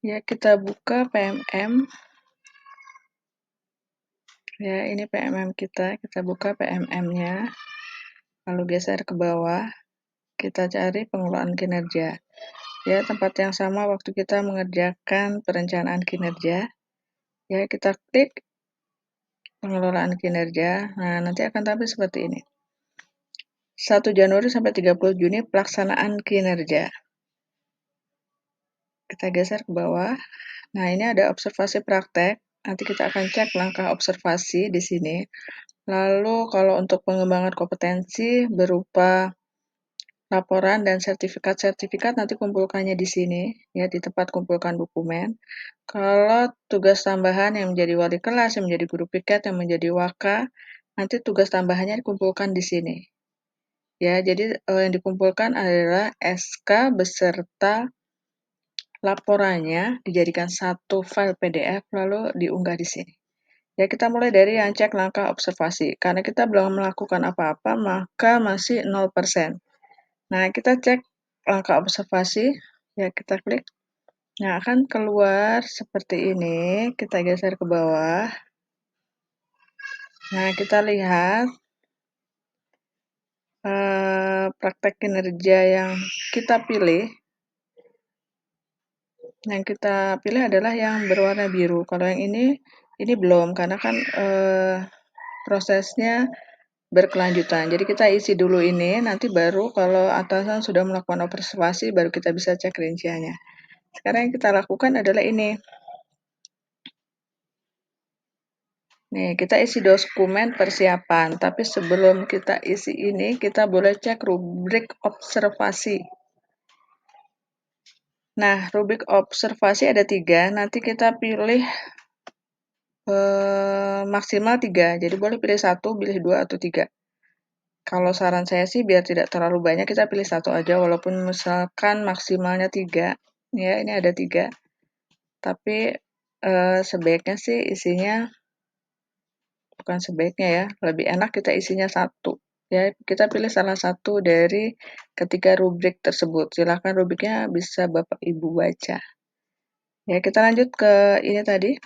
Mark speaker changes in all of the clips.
Speaker 1: Ya, kita buka PMM. Ya, ini PMM kita buka PMM-nya. Lalu geser ke bawah, kita cari pengelolaan kinerja. Ya, tempat yang sama waktu kita mengerjakan perencanaan kinerja. Ya, kita klik pengelolaan kinerja. Nah, nanti akan tampil seperti ini. 1 Januari sampai 30 Juni pelaksanaan kinerja. Kita geser ke bawah. Nah, ini ada observasi praktek. Nanti kita akan cek langkah observasi di sini. Lalu kalau untuk pengembangan kompetensi berupa laporan dan sertifikat-sertifikat nanti kumpulkannya di sini, ya di tempat kumpulkan dokumen. Kalau tugas tambahan yang menjadi wali kelas, yang menjadi guru piket, yang menjadi waka, nanti tugas tambahannya dikumpulkan di sini. Ya, jadi yang dikumpulkan adalah SK beserta laporannya dijadikan satu file PDF lalu diunggah di sini. Ya, kita mulai dari yang cek langkah observasi. Karena kita belum melakukan apa-apa, maka masih 0%. Nah, kita cek langkah observasi, ya kita klik. Nah, akan keluar seperti ini, kita geser ke bawah. Nah, kita lihat praktek kinerja yang kita pilih. Yang kita pilih adalah yang berwarna biru. Kalau yang ini belum, karena kan prosesnya berkelanjutan. Jadi kita isi dulu ini, nanti baru kalau atasan sudah melakukan observasi, baru kita bisa cek rinciannya. Sekarang yang kita lakukan adalah ini. Nih, kita isi dokumen persiapan, tapi sebelum kita isi ini, kita boleh cek rubrik observasi. Nah, rubrik observasi ada 3, nanti kita pilih maksimal 3, jadi boleh pilih 1, pilih 2, atau 3. Kalau saran saya sih biar tidak terlalu banyak, kita pilih 1 aja, walaupun misalkan maksimalnya 3, ya ini ada 3. Tapi sebaiknya sih isinya, bukan sebaiknya ya, lebih enak kita isinya 1. Ya, kita pilih salah satu dari ketiga rubrik tersebut. Silakan rubriknya bisa Bapak Ibu baca. Ya, kita lanjut ke ini tadi.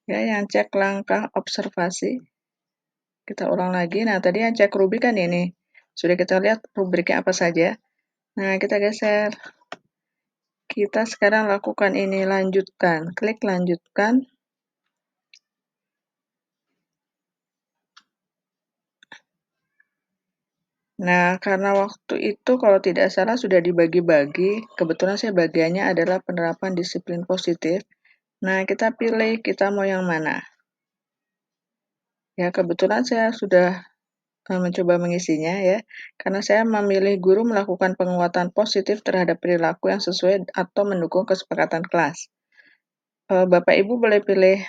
Speaker 1: Ya, yang cek langkah observasi. Kita ulang lagi. Nah, tadi yang cek rubrik kan ini. Sudah kita lihat rubriknya apa saja. Nah, kita geser. Kita sekarang lakukan ini, lanjutkan. Klik lanjutkan. Nah, karena waktu itu kalau tidak salah sudah dibagi-bagi, kebetulan saya bagiannya adalah penerapan disiplin positif. Nah, kita pilih kita mau yang mana. Ya, kebetulan saya sudah mencoba mengisinya ya, karena saya memilih guru melakukan penguatan positif terhadap perilaku yang sesuai atau mendukung kesepakatan kelas. Bapak Ibu boleh pilih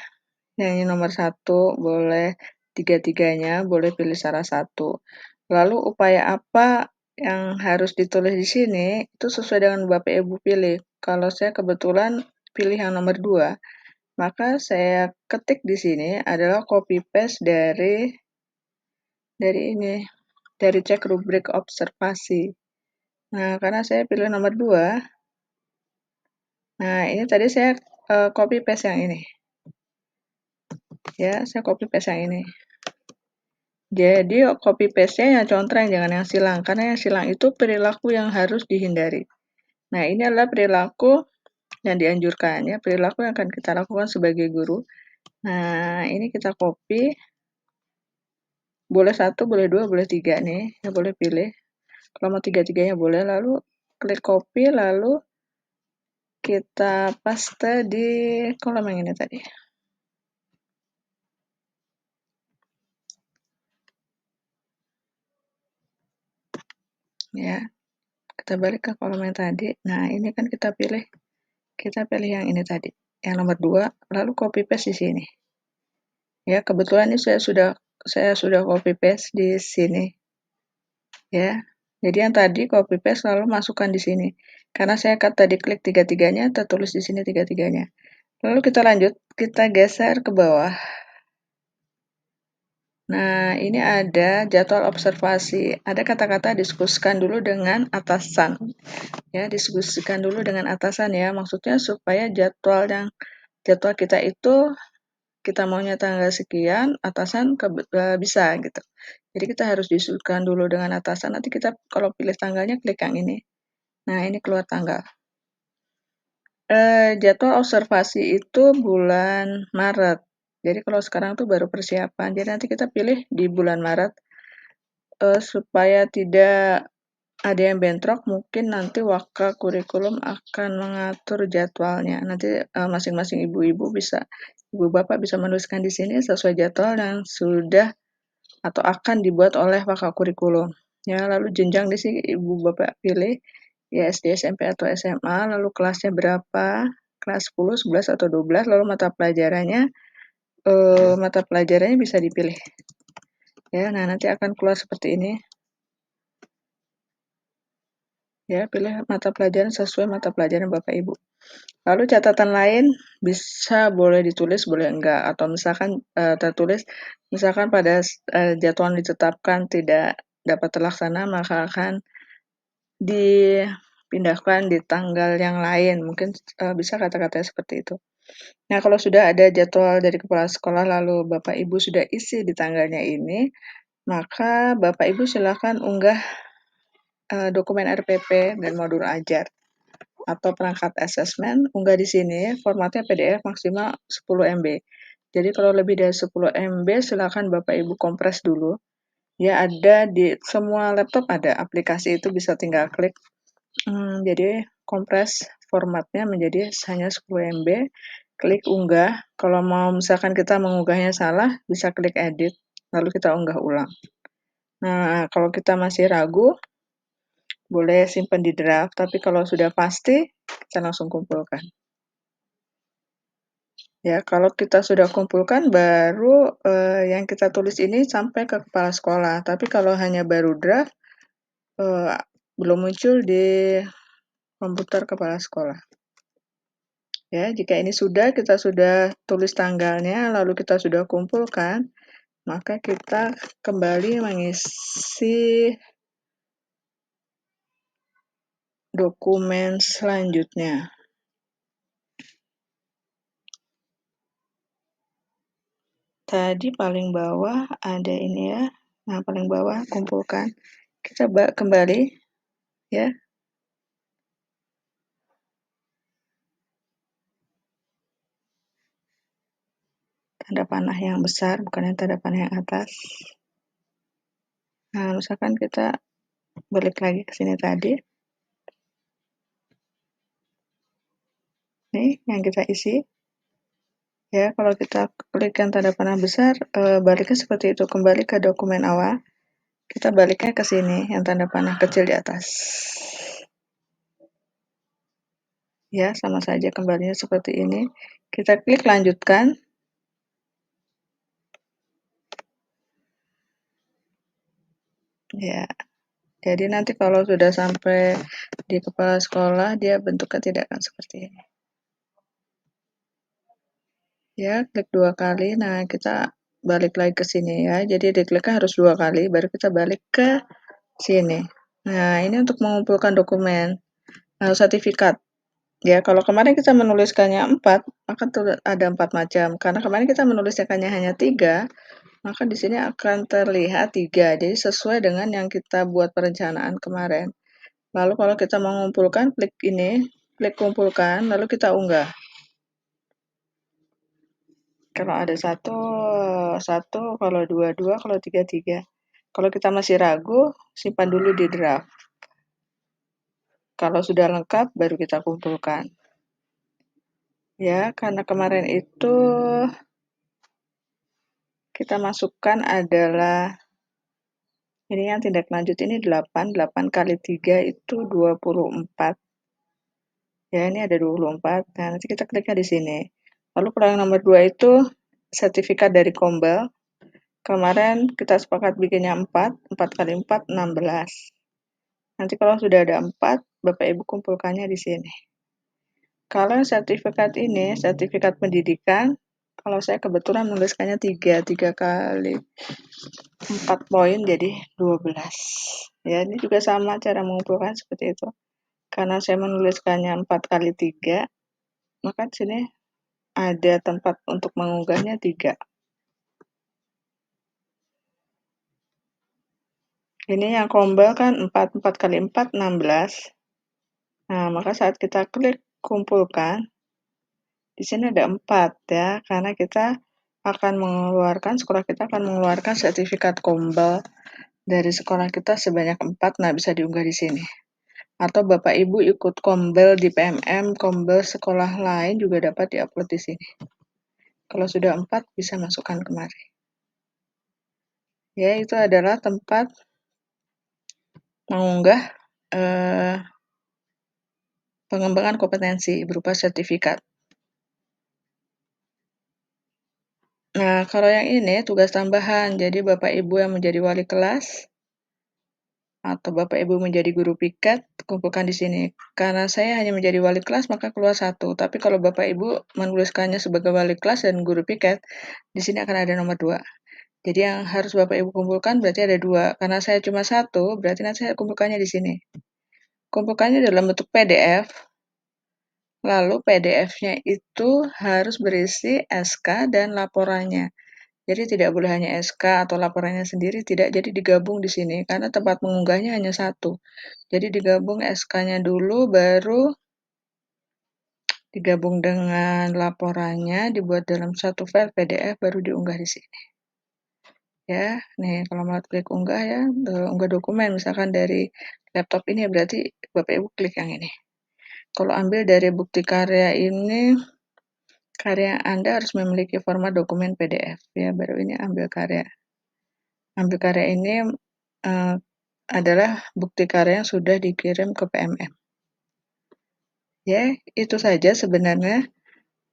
Speaker 1: yang ini nomor 1, boleh tiga-tiganya, boleh pilih salah satu. Lalu upaya apa yang harus ditulis di sini, itu sesuai dengan Bapak Ibu pilih. Kalau saya kebetulan pilih yang nomor 2, maka saya ketik di sini adalah copy paste dari ini, dari cek rubrik observasi. Nah, karena saya pilih nomor 2, nah ini tadi saya copy paste yang ini. Ya, saya copy paste yang ini. Jadi copy paste-nya yang contreng, jangan yang silang. Karena yang silang itu perilaku yang harus dihindari. Nah, ini adalah perilaku yang dianjurkan ya, perilaku yang akan kita lakukan sebagai guru. Nah, ini kita copy. Boleh 1, boleh 2, boleh 3 nih. Ya boleh pilih. Kalau mau 3-3-nya boleh, lalu klik copy, lalu kita paste di kolom yang ini tadi. Ya, kita balik ke kolom yang tadi. Nah, ini kan kita pilih yang ini tadi, yang nomor 2, lalu copy paste di sini. Ya, kebetulan ini saya sudah copy paste di sini. Ya. Jadi yang tadi copy paste lalu masukkan di sini. Karena saya tadi klik tiga-tiganya, tertulis di sini tiga-tiganya. Lalu kita lanjut, kita geser ke bawah. Nah, ini ada jadwal observasi. Ada kata-kata diskusikan dulu dengan atasan. Ya, diskusikan dulu dengan atasan ya. Maksudnya supaya jadwal kita itu kita maunya tanggal sekian, atasan bisa gitu. Jadi kita harus diskusikan dulu dengan atasan. Nanti kita kalau pilih tanggalnya klik yang ini. Nah, ini keluar tanggal. Jadwal observasi itu bulan Maret. Jadi kalau sekarang tuh baru persiapan. Jadi nanti kita pilih di bulan Maret, supaya tidak ada yang bentrok, mungkin nanti Waka Kurikulum akan mengatur jadwalnya. Nanti, masing-masing ibu-ibu bisa ibu bapak bisa menuliskan di sini sesuai jadwal yang sudah atau akan dibuat oleh Waka Kurikulum. Ya, lalu jenjang di sini ibu bapak pilih, ya SD, SMP, atau SMA, lalu kelasnya berapa, kelas 10, 11, atau 12, lalu mata pelajarannya bisa dipilih. Ya, nah nanti akan keluar seperti ini. Ya, pilih mata pelajaran sesuai mata pelajaran Bapak Ibu. Lalu catatan lain bisa boleh ditulis, boleh enggak, atau misalkan tertulis, misalkan pada jadwal ditetapkan tidak dapat terlaksana, maka akan dipindahkan di tanggal yang lain. Mungkin bisa kata-katanya seperti itu. Nah, kalau sudah ada jadwal dari kepala sekolah lalu Bapak Ibu sudah isi di tanggalnya ini, maka Bapak Ibu silakan unggah dokumen RPP dan modul ajar atau perangkat asesmen, unggah di sini, formatnya PDF maksimal 10 MB. Jadi kalau lebih dari 10 MB silakan Bapak Ibu kompres dulu. Ya, ada di semua laptop ada aplikasi itu, bisa tinggal klik. Jadi kompres formatnya menjadi hanya 10 MB, klik unggah. Kalau mau misalkan kita mengunggahnya salah, bisa klik edit, lalu kita unggah ulang. Nah, kalau kita masih ragu, boleh simpan di draft, tapi kalau sudah pasti, kita langsung kumpulkan. Ya, kalau kita sudah kumpulkan baru yang kita tulis ini sampai ke kepala sekolah. Tapi kalau hanya baru draft, belum muncul di komputer kepala sekolah. Ya, jika ini kita sudah tulis tanggalnya, lalu kita sudah kumpulkan, maka kita kembali mengisi dokumen selanjutnya. Tadi paling bawah ada ini ya. Nah, paling bawah kumpulkan. Kita kembali ya. Tanda panah yang besar, bukan yang tanda panah yang atas. Nah, misalkan kita balik lagi ke sini tadi. Nih, yang kita isi. Ya, kalau kita klik yang tanda panah besar, baliknya seperti itu. Kembali ke dokumen awal. Kita baliknya ke sini, yang tanda panah kecil di atas. Ya, sama saja kembalinya seperti ini. Kita klik lanjutkan. Ya, jadi nanti kalau sudah sampai di kepala sekolah, dia bentuknya tidak akan seperti ini. Ya, klik 2 kali. Nah, kita balik lagi ke sini ya. Jadi dikliknya harus 2 kali, baru kita balik ke sini. Nah, ini untuk mengumpulkan dokumen sertifikat. Ya, kalau kemarin kita menuliskannya 4, maka ada 4 macam. Karena kemarin kita menuliskannya hanya 3, maka di sini akan terlihat 3. Jadi sesuai dengan yang kita buat perencanaan kemarin. Lalu kalau kita mau mengumpulkan, klik ini, klik kumpulkan, lalu kita unggah. Kalau ada 1, 1, kalau 2, 2, kalau 3, 3. Kalau kita masih ragu, simpan dulu di draft. Kalau sudah lengkap, baru kita kumpulkan. Ya, karena kemarin itu kita masukkan adalah ini yang tindak lanjut ini 8, 8 kali 3 itu 24. Ya, ini ada 24. Nah, nanti kita kliknya di sini. Lalu kalau yang nomor 2 itu sertifikat dari Kombel. Kemarin kita sepakat bikinnya 4, 4 kali 4, 16. Nanti kalau sudah ada 4, Bapak Ibu kumpulkannya di sini. Kalau sertifikat ini, sertifikat pendidikan, Kalau saya kebetulan menuliskannya 3 kali 4 poin jadi 12. Ya, ini juga sama cara mengumpulkan seperti itu. Karena saya menuliskannya 4 kali 3, maka di sini ada tempat untuk mengunggahnya 3. Ini yang kombel kan 4 kali 4, 16. Nah, maka saat kita klik kumpulkan, di sini ada 4 ya, karena sekolah kita akan mengeluarkan sertifikat kombel dari sekolah kita sebanyak 4, nah bisa diunggah di sini. Atau Bapak Ibu ikut kombel di PMM, kombel sekolah lain juga dapat diupload di sini. Kalau sudah 4, bisa masukkan kemari. Ya, itu adalah tempat mengunggah pengembangan kompetensi berupa sertifikat. Nah, kalau yang ini tugas tambahan, jadi Bapak Ibu yang menjadi wali kelas atau Bapak Ibu menjadi guru piket, kumpulkan di sini. Karena saya hanya menjadi wali kelas, maka keluar 1. Tapi kalau Bapak Ibu menuliskannya sebagai wali kelas dan guru piket, di sini akan ada nomor 2. Jadi yang harus Bapak Ibu kumpulkan berarti ada 2. Karena saya cuma 1, berarti nanti saya kumpulkannya di sini. Kumpulkannya dalam bentuk PDF, lalu PDF-nya itu harus berisi SK dan laporannya. Jadi tidak boleh hanya SK atau laporannya sendiri, tidak. Jadi digabung di sini, karena tempat mengunggahnya hanya 1. Jadi digabung SK-nya dulu, baru digabung dengan laporannya, dibuat dalam satu file PDF, baru diunggah di sini. Ya, nih kalau mau klik unggah ya, unggah dokumen misalkan dari laptop ini berarti Bapak Ibu klik yang ini. Kalau ambil dari bukti karya ini, karya Anda harus memiliki format dokumen PDF ya, baru ini ambil karya. Ambil karya ini adalah bukti karya yang sudah dikirim ke PMM. Ya, itu saja sebenarnya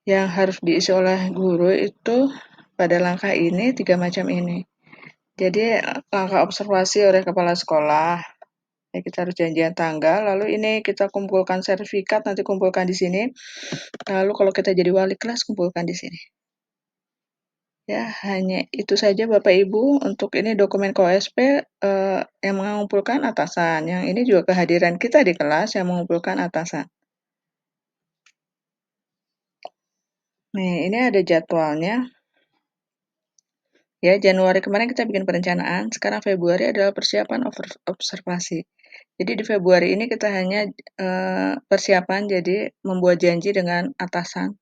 Speaker 1: yang harus diisi oleh guru itu pada langkah ini, 3 macam ini. Jadi langkah observasi oleh kepala sekolah, ya kita harus janjian tanggal, lalu ini kita kumpulkan sertifikat, nanti kumpulkan di sini. Lalu kalau kita jadi wali kelas, kumpulkan di sini. Ya, hanya itu saja Bapak Ibu untuk ini dokumen KOSP yang mengumpulkan atasan. Yang ini juga kehadiran kita di kelas yang mengumpulkan atasan. Nih, ini ada jadwalnya. Ya, Januari kemarin kita bikin perencanaan, sekarang Februari adalah persiapan observasi. Jadi di Februari ini kita hanya persiapan, jadi membuat janji dengan atasan.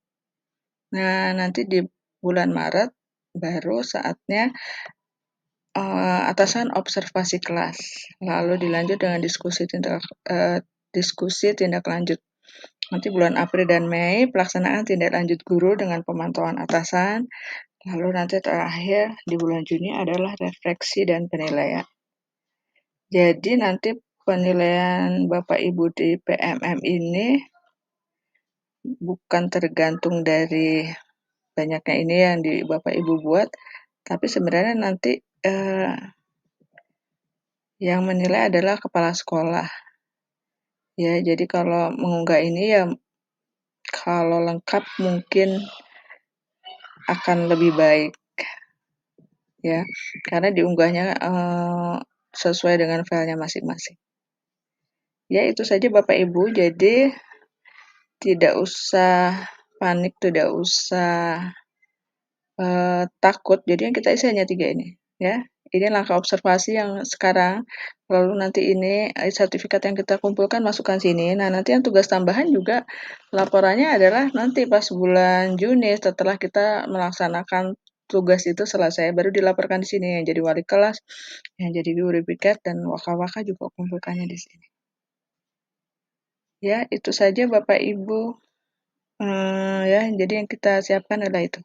Speaker 1: Nah, nanti di bulan Maret baru saatnya atasan observasi kelas, lalu dilanjut dengan diskusi tindak lanjut. Nanti bulan April dan Mei pelaksanaan tindak lanjut guru dengan pemantauan atasan, lalu nanti terakhir di bulan Juni adalah refleksi dan penilaian. Jadi nanti penilaian Bapak Ibu di PMM ini bukan tergantung dari banyaknya ini yang di Bapak Ibu buat, tapi sebenarnya nanti yang menilai adalah kepala sekolah. Ya, jadi kalau mengunggah ini ya kalau lengkap mungkin akan lebih baik. Ya, karena diunggahnya sesuai dengan filenya masing-masing. Ya, itu saja Bapak Ibu. Jadi tidak usah panik, tidak usah takut. Jadi yang kita isi hanya 3 ini, ya. Ini langkah observasi yang sekarang, lalu nanti ini sertifikat yang kita kumpulkan masukkan sini. Nah, nanti yang tugas tambahan juga laporannya adalah nanti pas bulan Juni setelah kita melaksanakan tugas itu selesai, baru dilaporkan di sini, yang jadi wali kelas, yang jadi guru piket, dan waka-waka juga kumpulkannya di sini. Ya, itu saja Bapak Ibu. Ya, jadi yang kita siapkan adalah itu.